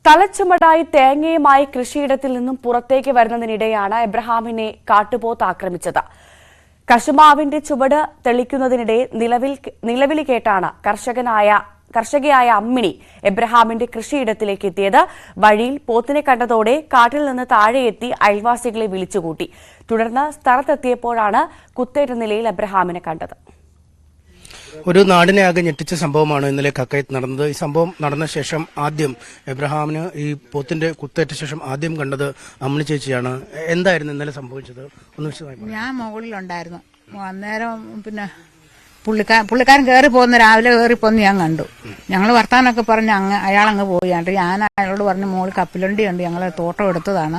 തലച്ചുമടായി തേങ്ങയുമായി കൃഷിയിടത്തിൽ നിന്നും പുറത്തേക്ക് വരുന്നതിനിടെയാണ് എബ്രഹാമിനെ കാട്ടുപോത്ത് ആക്രമിച്ചത്. കശുമാവിന്റെ ചുവട് തെളിക്കുന്നതിനിടെ നിലവിളി കേട്ടാണ് കർഷകയായ അമ്മിണി എബ്രഹാമിന്റെ കൃഷിയിടത്തിലേക്ക് എത്തിയത്. വഴിയിൽ പോത്തിനെ കണ്ടതോടെ കാട്ടിൽ നിന്ന് താഴെയെത്തി അയൽവാസികളെ വിളിച്ചുകൂട്ടി. തുടർന്ന് സ്ഥലത്തെത്തിയപ്പോഴാണ് കുത്തേറ്റ നിലയിൽ എബ്രഹാമിനെ കണ്ടത്. ഒരു നാടിനെ ആകെ ഞെട്ടിച്ച സംഭവമാണ് ഇന്നലെ കക്കയത്ത് നടന്നത്. ഈ സംഭവം നടന്ന ശേഷം ആദ്യം എബ്രഹാമിന് ഈ പോത്തിന്റെ കുത്തേറ്റ ശേഷം ആദ്യം കണ്ടത് അമ്മിണി ചേച്ചിയാണ്. എന്തായിരുന്നു ഇന്നലെ സംഭവിച്ചത്? ഒന്ന് വിശദമായി. ഞാൻ മുകളിലുണ്ടായിരുന്നു. അന്നേരം പിന്നെ പുള്ളിക്കാരൻ കയറി പോകുന്ന രാവിലെ കയറി പോന്ന് ഞാൻ കണ്ടു. ഞങ്ങൾ വർത്താനൊക്കെ പറഞ്ഞ് അയാളങ്ങ് പോയാണ്ട് ഞാൻ അയാളോട് പറഞ്ഞു, മോളിൽ കപ്പിലണ്ടി ഉണ്ട്, ഞങ്ങൾ തോട്ടം എടുത്തതാണ്,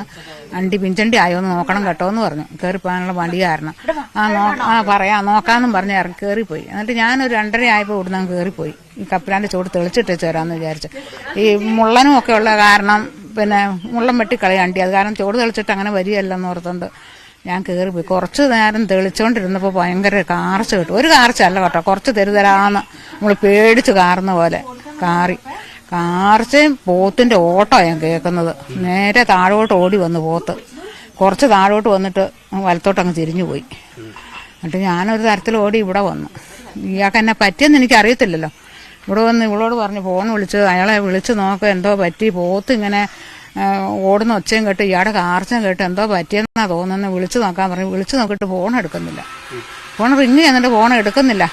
അണ്ടി പിഞ്ചണ്ടി ആയോ എന്ന് നോക്കണം കേട്ടോ എന്ന് പറഞ്ഞു. കയറി പോകാനുള്ള വണ്ടി കാരണം പറയാം നോക്കാമെന്നും പറഞ്ഞ് ഇറങ്ങി കയറിപ്പോയി. എന്നിട്ട് ഞാനൊരു 2:30 ആയപ്പോൾ ഇവിടുന്ന് അങ്ങ് കയറിപ്പോയി. ഈ കപ്പിലാൻ്റെ ചൂട് തെളിച്ചിട്ട് ചേരാമെന്ന് വിചാരിച്ചു. ഈ മുള്ളനും ഒക്കെ ഉള്ള കാരണം പിന്നെ മുള്ളം വെട്ടിക്കളയാൻ അണ്ടി, അത് കാരണം ചൂട് തെളിച്ചിട്ട് അങ്ങനെ വരികയല്ലെന്ന് ഓർത്തുകൊണ്ട് ഞാൻ കയറിപ്പോയി. കുറച്ച് നേരം തെളിച്ചുകൊണ്ടിരുന്നപ്പോൾ ഭയങ്കര കാർച്ച കേട്ടു. ഒരു കാർച്ചല്ല കേട്ടോ, കുറച്ച് തെരുതരാന്ന് നമ്മൾ പേടിച്ച് കാറുന്ന പോലെ കാർച്ചയും പോത്തിന്റെ ഓട്ടോ ഞാൻ കേൾക്കുന്നത്. നേരെ താഴോട്ട് ഓടി വന്നു പോത്ത്. കുറച്ച് താഴോട്ട് വന്നിട്ട് വലത്തോട്ടങ്ങ് തിരിഞ്ഞു പോയി. എന്നിട്ട് ഞാനൊരു തരത്തിൽ ഓടി ഇവിടെ വന്നു. ഇയാൾക്ക് എന്നെ പറ്റിയെന്ന് എനിക്ക് അറിയത്തില്ലല്ലോ. ഇവിടെ വന്ന് ഇവളോട് പറഞ്ഞു, ഫോൺ വിളിച്ച് അയാളെ വിളിച്ച് നോക്കുക എന്തോ പറ്റി, പോത്ത് ഇങ്ങനെ ഓടുന്ന ഒച്ചയും കേട്ട് ഇയാളുടെ കാർച്ചയും കേട്ട് എന്തോ പറ്റിയെന്നാ തോന്നുന്നു. വിളിച്ചു നോക്കാൻ പറഞ്ഞു. വിളിച്ചു നോക്കിയിട്ട് ഫോൺ എടുക്കുന്നില്ല. ഫോൺ റിങ് ചെയ്യുന്നുണ്ട്, ഫോൺ എടുക്കുന്നില്ല.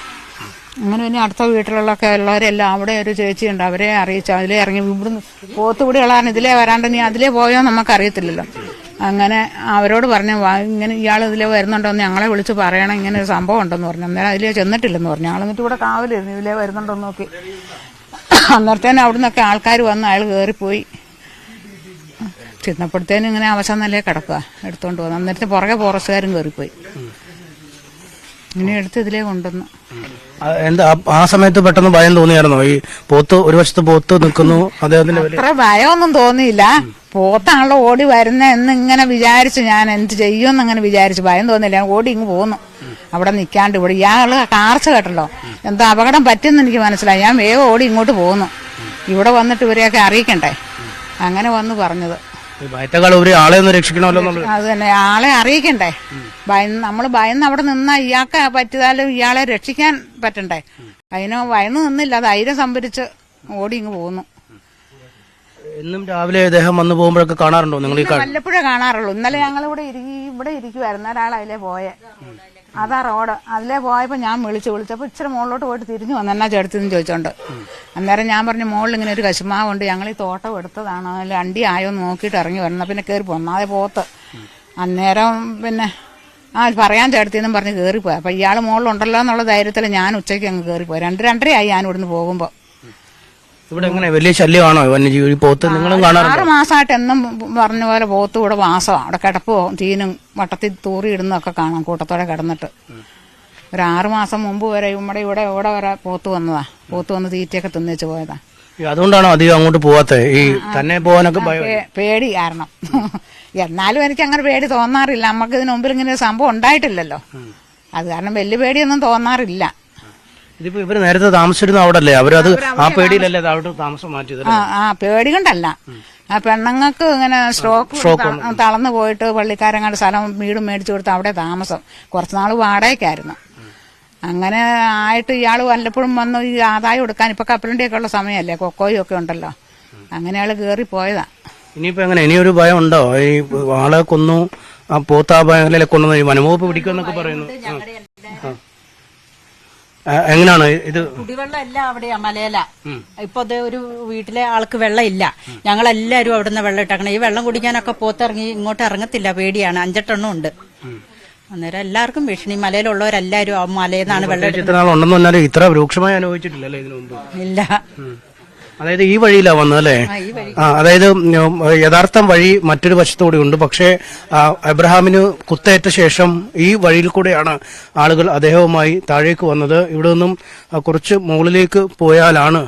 അങ്ങനെ പിന്നെ അടുത്ത വീട്ടിലുള്ളൊക്കെ ഉള്ളവരെല്ലാം, അവിടെ ഒരു ചേച്ചിയുണ്ട്, അവരെ അറിയിച്ചു. അതിലേ ഇറങ്ങി ഇവിടുന്ന് പോത്തുപിടികളാണ്, ഇതിലേ വരാണ്ട് നീ അതിലേ പോയോ നമുക്കറിയത്തില്ലല്ലോ. അങ്ങനെ അവരോട് പറഞ്ഞു, ഇങ്ങനെ ഇയാൾ ഇതിലേ വരുന്നുണ്ടോന്ന് ഞങ്ങളെ വിളിച്ച് പറയണം, ഇങ്ങനെ ഒരു സംഭവം ഉണ്ടെന്ന് പറഞ്ഞു. അന്നേരം അതിലേ ചെന്നിട്ടില്ലെന്ന് പറഞ്ഞു. ആൾ എന്നിട്ട് ഇവിടെ കാവലിരുന്നു, ഇതിലേ വരുന്നുണ്ടോന്ന് നോക്കി. അന്നേരത്തേനും അവിടെ നിന്നൊക്കെ ആൾക്കാർ വന്ന് അയാൾ കയറിപ്പോയി. ചെന്നപ്പോഴത്തേനും ഇങ്ങനെ അവസാനം നിലയെ കിടക്കുക, എടുത്തോണ്ട് പോകുന്നു. അന്നേരത്തെ പുറകെ ഫോറസ്റ്റുകാരും കയറിപ്പോയി. ഇങ്ങനെ എടുത്ത് ഇതിലേ കൊണ്ടുവന്നു. എന്താ ആ സമയത്ത് പെട്ടെന്ന് ഭയം തോന്നിയായിരുന്നോ? ഈ പോത്ത് ഒരു വശത്ത് പോത്ത് നിൽക്കുന്നു, അദ്ദേഹത്തിന്റെ അത്ര ഭയമൊന്നും തോന്നിയില്ല. പോത്താണല്ലോ ഓടി വരുന്ന എന്ന് ഇങ്ങനെ വിചാരിച്ചു. ഞാൻ എന്ത് ചെയ്യുമെന്ന് അങ്ങനെ വിചാരിച്ചു. ഭയം തോന്നിയില്ല. ഓടി ഇങ്ങ് പോന്നു. അവിടെ നിൽക്കാണ്ട് ഇവിടെ ഇയാള് കാർച്ച കേട്ടല്ലോ, എന്താ അപകടം പറ്റുമെന്ന് എനിക്ക് മനസ്സിലായി. ഞാൻ വേഗം ഓടി ഇങ്ങോട്ട് പോന്നു. ഇവിടെ വന്നിട്ട് ഇവരെയൊക്കെ അറിയിക്കണ്ടേ, അങ്ങനെ വന്ന് പറഞ്ഞത്. ആളെ ഒന്ന് രക്ഷിക്കണമല്ലോ. അത് തന്നെ, ആളെ അറിയിക്കണ്ടേ. നമ്മൾ ഭയന്ന് അവിടെ നിന്നാ ഇയാൾക്ക് പറ്റിയാലും ഇയാളെ രക്ഷിക്കാൻ പറ്റണ്ടേ. അതിനോ ഭയന്ന് നിന്നില്ല, ധൈര്യം സംഭരിച്ച് ഓടി ഇങ്ങ് പോകുന്നു. എന്നും രാവിലെ അദ്ദേഹം വന്നു പോകുമ്പോഴൊക്കെ കാണാറുണ്ടോ നിങ്ങൾ? വല്ലപ്പോഴേ കാണാറുള്ളൂ. ഇന്നലെ ഞങ്ങൾ ഇവിടെ ഇരിക്കുവായിരുന്നു. ഒരാൾ അതിലേ പോയെ, അതാ റോഡ്. അതിലേ പോയപ്പോൾ ഞാൻ വിളിച്ചപ്പോൾ ഇച്ചിരി മുകളിലോട്ട് പോയിട്ട് തിരിഞ്ഞു വന്നു, എന്നാ ചേർത്തിന്ന് ചോദിച്ചോണ്ട്. അന്നേരം ഞാൻ പറഞ്ഞു, മുകളിൽ ഇങ്ങനെ ഒരു കശുമാവുണ്ട്, ഞങ്ങൾ ഈ തോട്ടം എടുത്തതാണ്, അതിൽ അണ്ടി ആയോ എന്ന് നോക്കിയിട്ട് ഇറങ്ങി വരണം. പിന്നെ കയറി പോന്നാതെ പോത്ത്. അന്നേരം പിന്നെ പറയാൻ ചേർത്തിന്നും പറഞ്ഞ് കയറിപ്പോയി. അപ്പം ഇയാൾ മുകളിലുണ്ടല്ലോ എന്നുള്ള ധൈര്യത്തിൽ ഞാൻ ഉച്ചയ്ക്ക് അങ്ങ് കയറിപ്പോയി. 2:30 ആയി ഞാൻ ഇവിടുന്ന് പോകുമ്പോൾ. ഇവിടെ എങ്ങനെ വലിയ ശല്യമാണോ വന്യജീവി പോത്ത്? നിങ്ങളും കാണാറുണ്ടോ? 6 മാസമായിട്ട് എന്നും പറഞ്ഞ പോലെ പോത്ത് ഇവിടെ വാസമാണ്. അവിടെ കിടപ്പോ തീനും വട്ടത്തിൽ തൂറിയിടുന്നതൊക്കെ കാണാം, കൂട്ടത്തോടെ കിടന്നിട്ട്. ഒരു 6 മാസം മുമ്പ് വരെ ഇവിടെ വരെ പോത്ത് വന്നതാ. പോത്ത് വന്ന് തീറ്റയൊക്കെ തിന്നേച്ച് പോയതാ. അതുകൊണ്ടാണോ അധികം അങ്ങോട്ട് പോവാത്തത്? ഈ തന്നെ പോകാനൊക്കെ പേടി കാരണം. എന്നാലും എനിക്ക് അങ്ങനെ പേടി തോന്നാറില്ല. നമുക്ക് ഇതിനു മുമ്പിൽ ഇങ്ങനെ ഒരു സംഭവം ഉണ്ടായിട്ടില്ലല്ലോ, അത് കാരണം വലിയ പേടിയൊന്നും തോന്നാറില്ല. ഇതിപ്പോ ഇവര് നേരത്തെ താമസിച്ചിരുന്ന അവിടെ അല്ലേ? അവരത് ആ പേടിയിലല്ലേ അവിടെ താമസം മാറ്റിയത്? പേടി കൊണ്ടല്ല. ആ പെണ്ണുങ്ങൾക്ക് ഇങ്ങനെ സ്ട്രോക്ക് തളർന്നു പോയിട്ട് പള്ളിക്കാരങ്ങാണ്ട് സ്ഥലം വീടും മേടിച്ചു കൊടുത്ത് അവിടെ താമസം. കുറച്ചുനാൾ വാടകയ്ക്കായിരുന്നു. അങ്ങനെ ആയിട്ട് ഇയാൾ വല്ലപ്പോഴും വന്ന് ഈ ആദായം എടുക്കാൻ, ഇപ്പൊ കപ്പലണ്ടിയൊക്കെ ഉള്ള സമയമല്ലേ, കൊക്കോയും ഒക്കെ ഉണ്ടല്ലോ, അങ്ങനെ അയാൾ കയറി പോയതാ. ഇനിയിപ്പോ എങ്ങനെ ഇനിയൊരു ഭയം ഉണ്ടോ? ഈ ആളെ കൊന്നു, ആ പോത്താ മേഖലയിലെ കൊന്നു, വനംവകുപ്പ് പിടിക്കുമെന്നൊക്കെ പറയുന്നു. എങ്ങനെയാണ് ഇത്? കുടിവെള്ളം എല്ലാം അവിടെയാ, മലയില. ഇപ്പൊ ഒരു വീട്ടിലെ ആൾക്ക് വെള്ളം ഇല്ല. ഞങ്ങളെല്ലാരും അവിടുന്ന് വെള്ളം ഇട്ടേക്കണം. ഈ വെള്ളം കുടിക്കാനൊക്കെ പോത്തിറങ്ങി ഇങ്ങോട്ട് ഇറങ്ങത്തില്ല, പേടിയാണ്. 5-8 എണ്ണം ഉണ്ട്. അന്നേരം എല്ലാവർക്കും ഭീഷണി. മലയിലുള്ളവരെല്ലാരും ആ മലയിൽ നിന്നാണ് വെള്ളം. ഇത്ര രൂക്ഷമായി അനുഭവിച്ചിട്ടില്ലല്ലേ ഇതിനു മുമ്പ്? ഇല്ല. അതായത് ഈ വഴിയിലാ വന്നതല്ലേ? അതായത് യഥാർത്ഥം വഴി മറ്റൊരു വശത്തുകൂടി ഉണ്ട്. പക്ഷേ എബ്രഹാമിന് കുത്തേറ്റ ശേഷം ഈ വഴിയിൽ കൂടെയാണ് ആളുകൾ അദ്ദേഹവുമായി താഴേക്ക് വന്നത്. ഇവിടെ നിന്നും കുറച്ച് മുകളിലേക്ക് പോയാലാണ്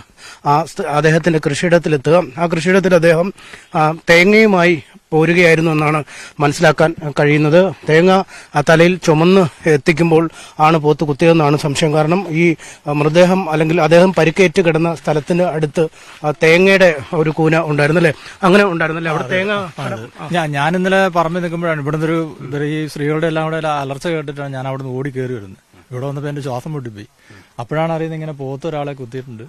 അദ്ദേഹത്തിന്റെ കൃഷിയിടത്തിലെത്തുക. ആ കൃഷിയിടത്തിൽ അദ്ദേഹം തേങ്ങയുമായി പോരുകയായിരുന്നു എന്നാണ് മനസ്സിലാക്കാൻ കഴിയുന്നത്. തേങ്ങ തലയിൽ ചുമന്ന് എത്തിക്കുമ്പോൾ ആണ് പോത്ത് കുത്തിയതെന്നാണ് സംശയം. കാരണം ഈ മൃതദേഹം അല്ലെങ്കിൽ അദ്ദേഹം പരിക്കേറ്റ് കിടന്ന സ്ഥലത്തിന് അടുത്ത് തേങ്ങയുടെ ഒരു കൂന ഉണ്ടായിരുന്നല്ലേ? അങ്ങനെ ഉണ്ടായിരുന്നല്ലേ അവിടെ തേങ്ങ? ഞാൻ ഇന്നലെ പറമ്പിൽ നിൽക്കുമ്പോഴാണ് ഇവിടുന്ന് ഈ സ്ത്രീകളുടെ എല്ലാം കൂടെ അലർച്ച കേട്ടിട്ടാണ് ഞാൻ അവിടെ നിന്ന് ഓടി കയറി വരുന്നത്. ഇവിടെ വന്നപ്പോൾ എന്റെ ശ്വാസം പൊട്ടിപ്പോയി. അപ്പോഴാണ് അറിയുന്നത് ഇങ്ങനെ പോത്ത് ഒരാളെ കുത്തിയിട്ടുണ്ട്.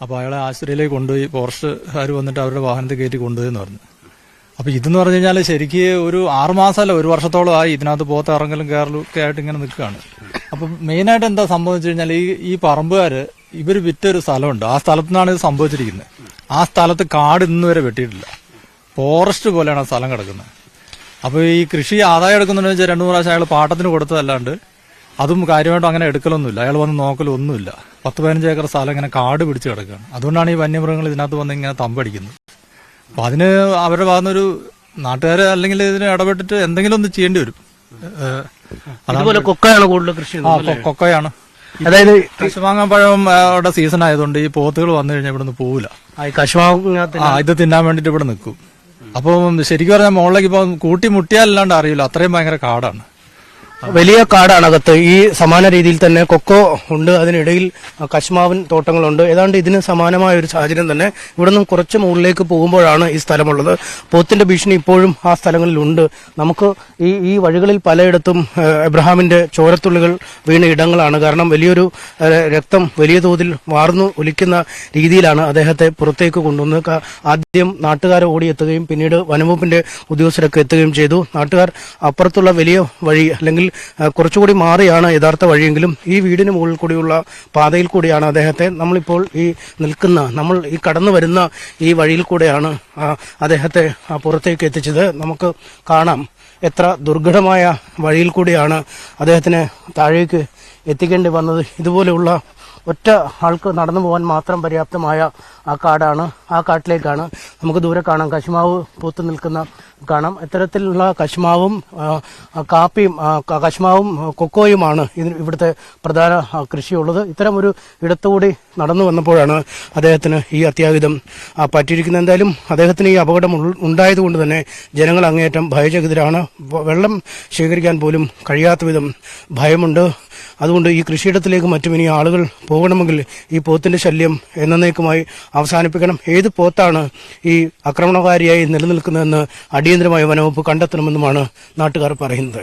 അപ്പോൾ അയാളെ ആശുപത്രിയിലേക്ക് കൊണ്ടുപോയി ഫോറസ്റ്റുകാർ വന്നിട്ട് അവരുടെ വാഹനത്തിൽ കയറ്റി കൊണ്ടുപോയെന്ന് പറഞ്ഞു. അപ്പൊ ഇതെന്ന് പറഞ്ഞു കഴിഞ്ഞാൽ ശരിക്ക് ഒരു 6 മാസമല്ല 1 വർഷത്തോളം ആയി ഇതിനകത്ത് പോത്ത് ഇറങ്ങലും കയറലും ഒക്കെ ആയിട്ട് ഇങ്ങനെ നിൽക്കുകയാണ്. അപ്പൊ മെയിനായിട്ട് എന്താ സംഭവിച്ചു കഴിഞ്ഞാൽ ഈ പറമ്പുകാര് ഇവർ വിറ്റൊരു സ്ഥലമുണ്ട്. ആ സ്ഥലത്തു നിന്നാണ് ഇത് സംഭവിച്ചിരിക്കുന്നത്. ആ സ്ഥലത്ത് കാട് ഇന്ന് വരെ വെട്ടിയിട്ടില്ല. ഫോറസ്റ്റ് പോലെയാണ് ആ സ്ഥലം കിടക്കുന്നത്. അപ്പൊ ഈ കൃഷി ആദായം എടുക്കുന്നുണ്ടെന്ന് വെച്ചാൽ 2-3 പ്രാവശ്യം അയാൾ പാട്ടത്തിന് കൊടുത്തതല്ലാണ്ട് അതും കാര്യമായിട്ടും അങ്ങനെ എടുക്കലൊന്നുമില്ല. അയാൾ വന്ന് നോക്കലൊന്നുമില്ല. 10-15 ഏക്കർ സ്ഥലം ഇങ്ങനെ കാട് പിടിച്ച് കിടക്കുകയാണ്. അതുകൊണ്ടാണ് ഈ വന്യമൃഗങ്ങൾ ഇതിനകത്ത് വന്ന് ഇങ്ങനെ തമ്പടിക്കുന്നത്. അപ്പൊ അതിന് അവരുടെ ഭാഗത്തുനിന്നൊരു നാട്ടുകാര് അല്ലെങ്കിൽ ഇതിന് ഇടപെട്ടിട്ട് എന്തെങ്കിലും ഒന്ന് ചെയ്യേണ്ടി വരും. അതുപോലെ കൊക്കയാണ് കൂടുതൽ കൃഷി. കൊക്കയാണ്. അതായത് കശുമാങ്ങ പഴം സീസൺ ആയതുകൊണ്ട് ഈ പോത്തുകൾ വന്നു കഴിഞ്ഞാൽ ഇവിടെ നിന്ന് പോവില്ല. ഇത് തിന്നാൻ വേണ്ടിട്ട് ഇവിടെ നിൽക്കും. അപ്പൊ ശരിക്കും പറഞ്ഞാൽ മുകളിലേക്ക് ഇപ്പൊ കൂട്ടി മുട്ടിയാലല്ലാണ്ട് അറിയില്ല. അത്രയും ഭയങ്കര കാടാണ്. വലിയ കാടാണ് അകത്ത്. ഈ സമാന രീതിയിൽ തന്നെ കൊക്കോ ഉണ്ട്, അതിനിടയിൽ കശുമാവിൻ തോട്ടങ്ങളുണ്ട്. ഏതാണ്ട് ഇതിന് സമാനമായ ഒരു സാഹചര്യം തന്നെ. ഇവിടെ നിന്നും കുറച്ച് മുകളിലേക്ക് പോകുമ്പോഴാണ് ഈ സ്ഥലമുള്ളത്. പോത്തിന്റെ ഭീഷണി ഇപ്പോഴും ആ സ്ഥലങ്ങളിലുണ്ട്. നമുക്ക് ഈ വഴികളിൽ പലയിടത്തും എബ്രഹാമിന്റെ ചോരത്തുള്ളികൾ വീണ ഇടങ്ങളാണ്. കാരണം വലിയൊരു രക്തം വലിയ തോതിൽ വാർന്നു ഒലിക്കുന്ന രീതിയിലാണ് അദ്ദേഹത്തെ പുറത്തേക്ക് കൊണ്ടുവന്ന് ആദ്യം നാട്ടുകാരെ ഓടിയെത്തുകയും പിന്നീട് വനംവകുപ്പിന്റെ ഉദ്യോഗസ്ഥരൊക്കെ എത്തുകയും ചെയ്തു. നാട്ടുകാർ അപ്പുറത്തുള്ള വലിയ വഴി അല്ലെങ്കിൽ കുറച്ചുകൂടി മാറിയാണ് യഥാർത്ഥ വഴിയെങ്കിലും ഈ വീടിന് മുകളിൽ കൂടിയുള്ള പാതയിൽ കൂടിയാണ് അദ്ദേഹത്തെ നമ്മൾ ഈ കടന്നു വരുന്ന ഈ വഴിയിൽ കൂടെയാണ് അദ്ദേഹത്തെ പുറത്തേക്ക് എത്തിച്ചത്. നമുക്ക് കാണാം എത്ര ദുർഘടമായ വഴിയിൽ കൂടിയാണ് അദ്ദേഹത്തിനെ താഴേക്ക് എത്തിക്കേണ്ടി വന്നത്. ഇതുപോലെയുള്ള ഒറ്റ ആൾക്ക് നടന്നു പോകാൻ മാത്രം പര്യാപ്തമായ ആ കാടാണ്. ആ കാട്ടിലേക്കാണ് നമുക്ക് ദൂരെ കാണാം കശുമാവ് പൂത്ത് നിൽക്കുന്ന കാണാം. ഇത്തരത്തിലുള്ള കശുമാവും കാപ്പിയും കശുമാവും കൊക്കോയുമാണ് ഇവിടുത്തെ പ്രധാന കൃഷിയുള്ളത്. ഇത്തരം ഒരു ഇടത്തുകൂടി നടന്നു വന്നപ്പോഴാണ് അദ്ദേഹത്തിന് ഈ അത്യാഹിതം പറ്റിയിരിക്കുന്നത്. എന്തായാലും അദ്ദേഹത്തിന് ഈ അപകടം ഉണ്ടായതുകൊണ്ട് തന്നെ ജനങ്ങൾ അങ്ങേയറ്റം ഭയചകിതരാണ്. വെള്ളം ശേഖരിക്കാൻ പോലും കഴിയാത്ത വിധം ഭയമുണ്ട്. അതുകൊണ്ട് ഈ കൃഷിയിടത്തിലേക്ക് മറ്റും ഇനി ആളുകൾ പോകണമെങ്കിൽ ഈ പോത്തിന്റെ ശല്യം എന്നേക്കുമായി അവസാനിപ്പിക്കണം. ഏത് പോത്താണ് ഈ ആക്രമണകാരിയായി നിലനിൽക്കുന്നതെന്ന് അടിയന്തരമായി വനവകുപ്പ് കണ്ടെത്തണമെന്നുമാണ് നാട്ടുകാർ പറയുന്നത്.